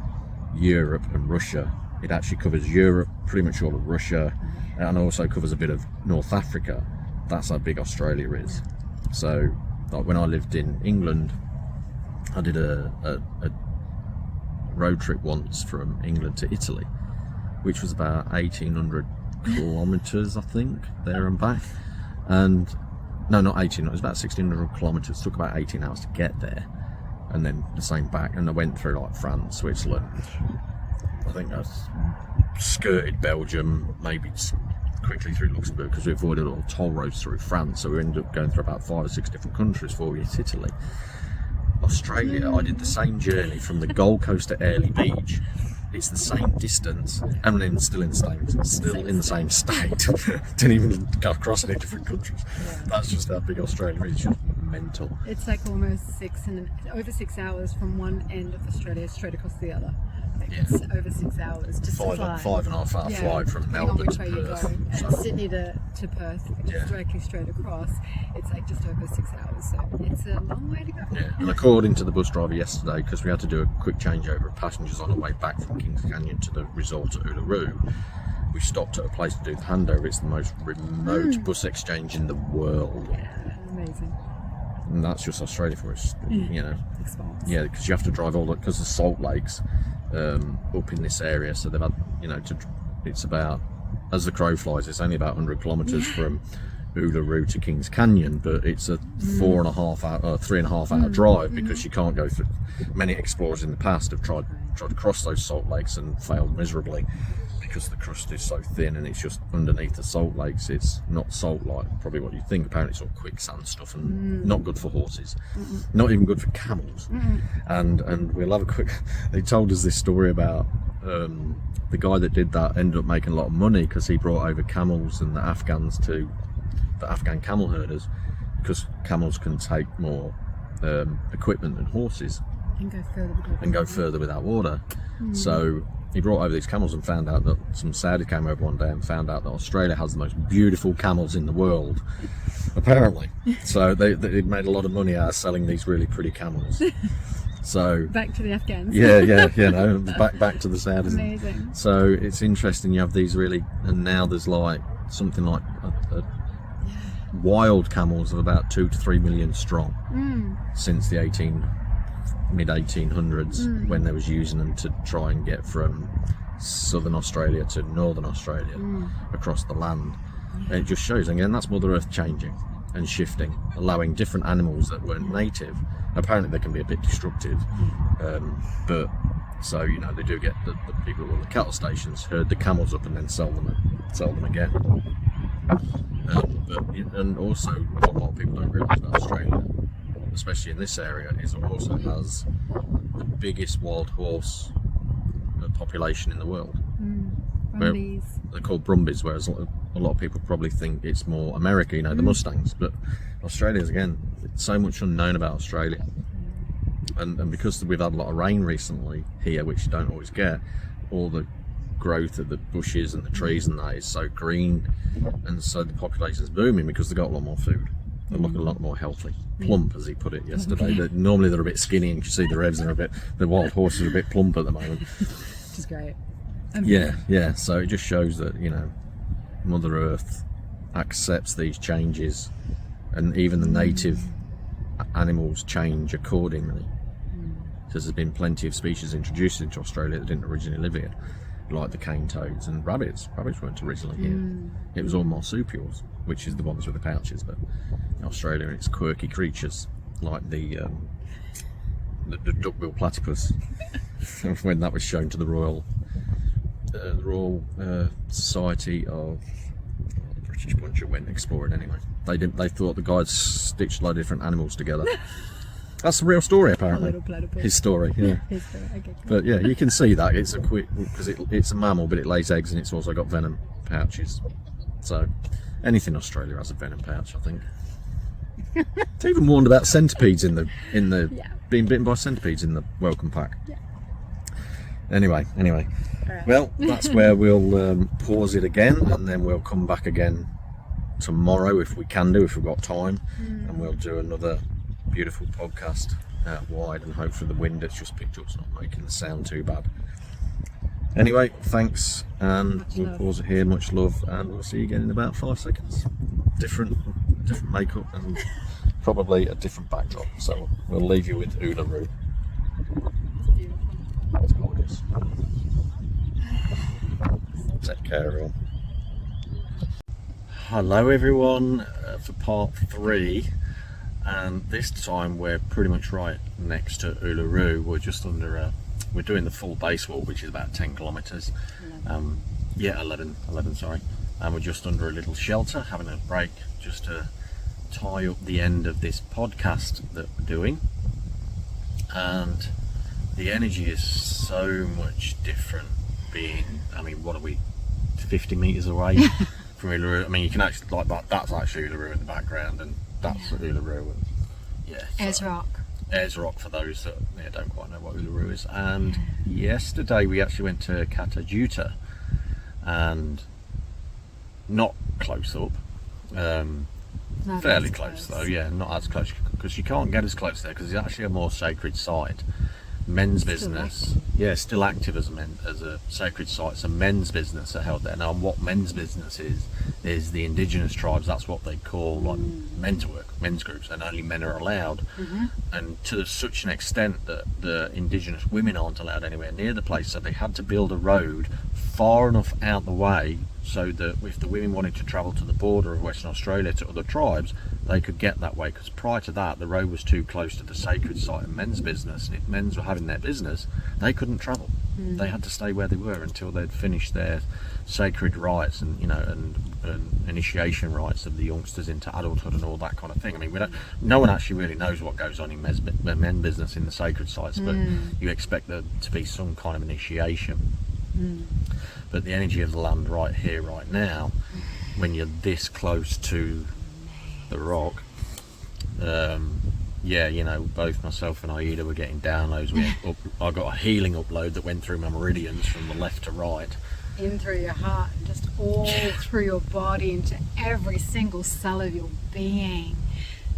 Europe and Russia, it actually covers Europe, pretty much all of Russia, and also covers a bit of North Africa. That's how big Australia is. So, like when I lived in England, I did a road trip once from England to Italy, which was about 1,800 kilometres, I think, there and back. And no, not 18, it was about 1,600 kilometres. It took about 18 hours to get there, and then the same back. And I went through like France, Switzerland, I think I skirted Belgium, maybe quickly through Luxembourg, because we avoided all toll roads through France. So we ended up going through about 5 or 6 different countries before we hit Italy. Australia, I did the same journey from the Gold Coast to Airlie Beach. It's the same distance, and then still in the same state. Didn't even go across any different countries. Yeah. That's just how big Australia is. It's just mental. It's like almost over 6 hours from one end of Australia straight across the other. It's over 6 hours just to fly. 5.5 hour flight from depending on Melbourne which to way you go. Perth. And Sydney to Perth, which is directly straight across, it's like just over 6 hours. So it's a long way to go. Yeah, and according to the bus driver yesterday, because we had to do a quick changeover of passengers on the way back from Kings Canyon to the resort at Uluru, we stopped at a place to do the handover. It's the most remote bus exchange in the world. Yeah, amazing. And that's just Australia for us, you know. Expanse. Yeah, because you have to drive all the, because the salt lakes up in this area, so they've had, you know, it's about, as the crow flies, it's only about 100 kilometres from Uluru to Kings Canyon, but it's a 3.5 hour drive, because you can't go through. Many explorers in the past have tried to cross those salt lakes and failed miserably, because the crust is so thin and it's just underneath the salt lakes. It's not salt like probably what you think. Apparently it's all quicksand stuff and not good for horses, not even good for camels. And we'll have a quick, they told us this story about the guy that did that ended up making a lot of money because he brought over camels and the Afghans to the Afghan camel herders, because camels can take more equipment than horses And go further without water. So he brought over these camels and found out that some Saudi came over one day and found out that Australia has the most beautiful camels in the world, apparently. So they made a lot of money out of selling these really pretty camels. So back to the Afghans. yeah, you know, back to the Saudis. Amazing. So it's interesting. You have these really, and now there's like something like a wild camels of about 2 to 3 million strong since the mid 1800s, when they was using them to try and get from southern Australia to northern Australia across the land. And it just shows, again, that's Mother Earth changing and shifting, allowing different animals that weren't native. Apparently they can be a bit destructive, but so, you know, they do get the people who run the cattle stations herd the camels up and then sell them again. And also what a lot of people don't realise about Australia, especially in this area, is it also has the biggest wild horse population in the world. Brumbies. They're called Brumbies, whereas a lot of people probably think it's more America, you know, the Mustangs. But Australia's, again, it's so much unknown about Australia. And because we've had a lot of rain recently here, which you don't always get, all the growth of the bushes and the trees and that is so green, and so the population's booming because they've got a lot more food. They look a lot more healthy, plump, as he put it yesterday. Normally they're a bit skinny, and you can see the revs are the wild horses are a bit plump at the moment. Which is great. Yeah. So it just shows that, you know, Mother Earth accepts these changes, and even the native animals change accordingly. Because there's been plenty of species introduced into Australia that didn't originally live here, like the cane toads and rabbits. Rabbits weren't originally here. It was all marsupials, which is the ones with the pouches, but in Australia it's quirky creatures like the duckbill platypus. When that was shown to the Royal Society of the British bunch who went exploring anyway. They thought the guys stitched a lot of different animals together. That's the real story, apparently. A little platypus. His story, yeah. His story. Okay, cool. But yeah, you can see that it's a quick, because it's a mammal, but it lays eggs and it's also got venom pouches. So anything Australia has a venom pouch, I think. It's even warned about centipedes in the being bitten by centipedes in the welcome pack. Yeah. Anyway. Right. Well, that's where we'll pause it again, and then we'll come back again tomorrow if we can do, if we've got time, and we'll do another beautiful podcast out wide, and hopefully the wind that's just picked up is not making the sound too bad. Anyway, thanks, and we'll pause it here. Much love, and we'll see you again in about 5 seconds. Different makeup and probably a different backdrop, so we'll leave you with Uluru. That's gorgeous. Take care, everyone. Hello everyone, for part 3, and this time we're pretty much right next to Uluru. We're just under we're doing the full base walk, which is about 10 kilometres. 11, sorry. And we're just under a little shelter, having a break just to tie up the end of this podcast that we're doing. And the energy is so much different being, I mean, what are we, 50 metres away from Uluru? I mean, you can actually, like, that's actually Uluru in the background, and that's Uluru, and yeah. As rock. Ayers Rock, for those that don't quite know what Uluru is. And yesterday we actually went to Kata Tjuta, and not close up, Not fairly as close though, yeah, not as close, because you can't get as close there because it's actually a more sacred site. Men's business, still active as a sacred site. So men's business are held there. Now, what men's business is the indigenous tribes. That's what they call like men's work, men's groups, and only men are allowed. And to such an extent that the indigenous women aren't allowed anywhere near the place. So they had to build a road far enough out the way so that if the women wanted to travel to the border of Western Australia to other tribes, they could get that way, because prior to that the road was too close to the sacred site of men's business, and if men's were having their business they couldn't travel. They had to stay where they were until they'd finished their sacred rites and initiation rites of the youngsters into adulthood and all that kind of thing. I mean, no one actually really knows what goes on in men's business in the sacred sites, but you expect there to be some kind of initiation. But the energy of the land right here, right now, when you're this close to the rock, both myself and Aida were getting downloads. I got a healing upload that went through my meridians from the left to right. In through your heart, and just all through your body, into every single cell of your being.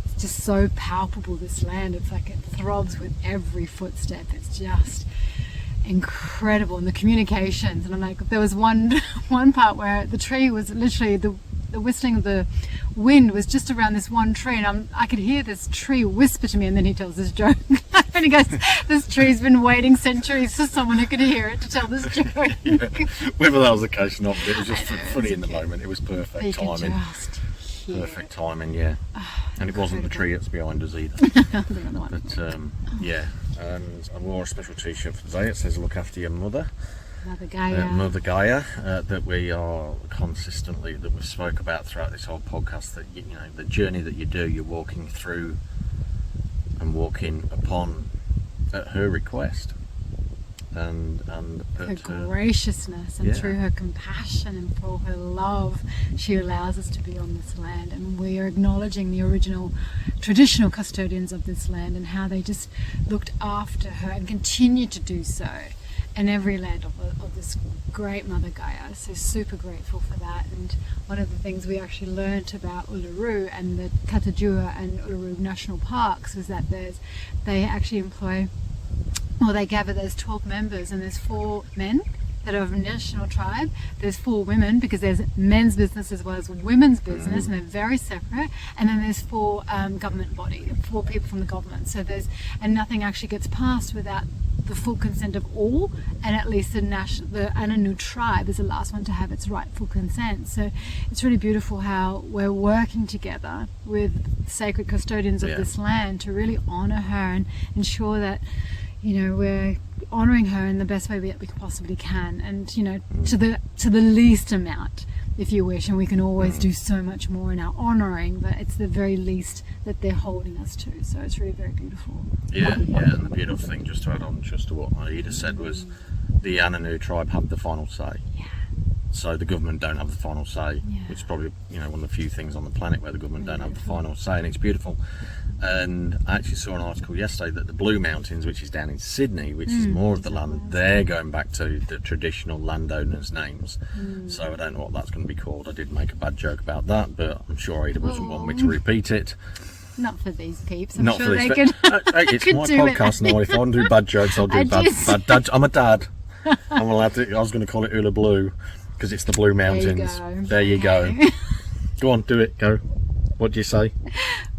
It's just so palpable, this land. It's like it throbs with every footstep. It's just incredible. And the communications, and I'm like, there was one part where the tree was literally, the whistling of the wind was just around this one tree, and I could hear this tree whisper to me, and then he tells this joke and he goes, this tree's been waiting centuries for someone who could hear it to tell this joke. Whether that was the case or not, it was just funny in the moment. It was perfect timing. Perfect timing, yeah. And it wasn't the tree that's behind us either. But and I wore a special t-shirt for today. It says look after your mother. Mother Gaia. Mother Gaia, that we are consistently, that we've spoke about throughout this whole podcast, that the journey that you do, you're walking through and walking upon at her request, and her graciousness, and through her compassion and for her love, she allows us to be on this land. And we are acknowledging the original traditional custodians of this land and how they just looked after her and continue to do so in every land of this great Mother Gaia. So super grateful for that. And one of the things we actually learnt about Uluru and the Kata Tjuta and Uluru national parks was that they actually employ, or they gather, there's 12 members, and there's 4 men that are of a national tribe, there's 4 women, because there's men's business as well as women's business, and they're very separate, and then there's 4 government body, 4 people from the government. So and nothing actually gets passed without the full consent of all, and at least the Anangu tribe is the last one to have its rightful consent. So it's really beautiful how we're working together with sacred custodians of this land to really honour her and ensure that we're honouring her in the best way that we possibly can, and to the least amount, if you wish, and we can always do so much more in our honouring, but it's the very least that they're holding us to. So it's really very beautiful. And the beautiful thing, just to add on just to what Aida said, was the Anangu tribe have the final say. So the government don't have the final say, which is probably one of the few things on the planet where the government don't have the final say, and it's beautiful. And I actually saw an article yesterday that the Blue Mountains, which is down in Sydney, which is more of the land, they're going back to the traditional landowners' names. So I don't know what that's going to be called. I did make a bad joke about that, but I'm sure Aida doesn't want me to repeat it. Not for these peeps. Not sure for they these. It's could my do podcast now. If I want to do bad jokes, I'll do bad dad. I'm a dad. I'm allowed to. I was going to call it Uluru Blue because it's the Blue Mountains. There you go. Go on, do it. Go. What do you say?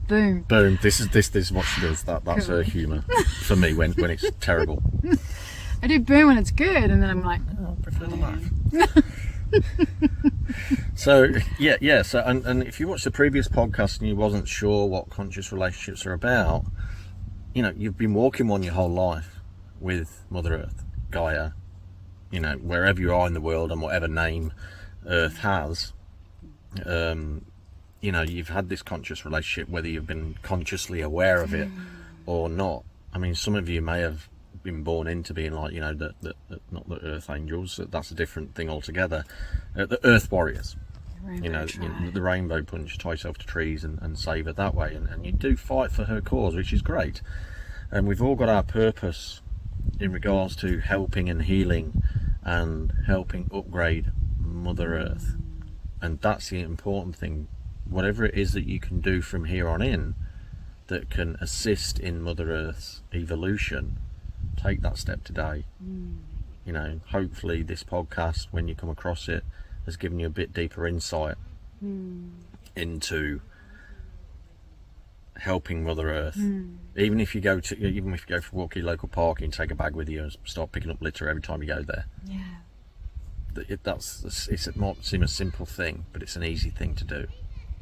Boom. Boom. This is what she does. That's her humour for me when it's terrible. I do boom when it's good, and then I'm like, I prefer the laugh. So so and if you watched the previous podcast and you wasn't sure what conscious relationships are about, you've been walking one your whole life with Mother Earth, Gaia, wherever you are in the world and whatever name Earth has, you've had this conscious relationship, whether you've been consciously aware of it or not. I mean, some of you may have been born into being like, not the Earth Angels, that's a different thing altogether. The Earth Warriors, the Rainbow Punch, tie yourself to trees and save it that way, and you do fight for her cause, which is great. And we've all got our purpose in regards to helping and healing and helping upgrade Mother Earth. And that's the important thing. Whatever it is that you can do from here on in that can assist in Mother Earth's evolution, take that step today. You know, hopefully this podcast, when you come across it, has given you a bit deeper insight into helping Mother Earth. Even if you go for a walk to your local park and take a bag with you and start picking up litter every time you go there. It might seem a simple thing, but it's an easy thing to do.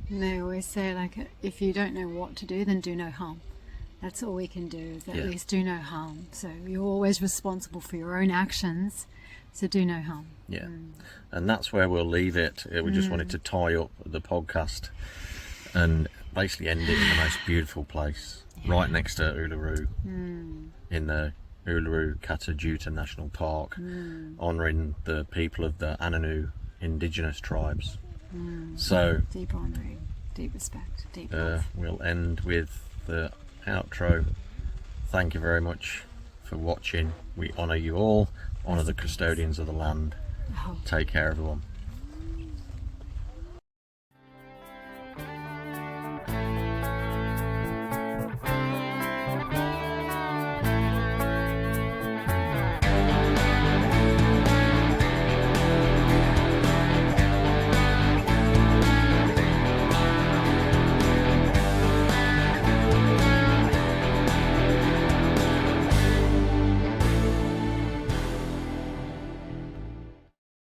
And they always say, like, if you don't know what to do, then do no harm. That's all we can do, is at least do no harm. So you're always responsible for your own actions, so do no harm. And that's where we'll leave it. We just wanted to tie up the podcast and basically end it in the most beautiful place, right next to Uluru, in the Uluru Kata Tjuta National Park, honouring the people of the Anangu indigenous tribes. So deep honouring, deep respect, deep love. We'll end with the outro. Thank you very much for watching. We honour you all, honour the custodians of the land. Take care, everyone.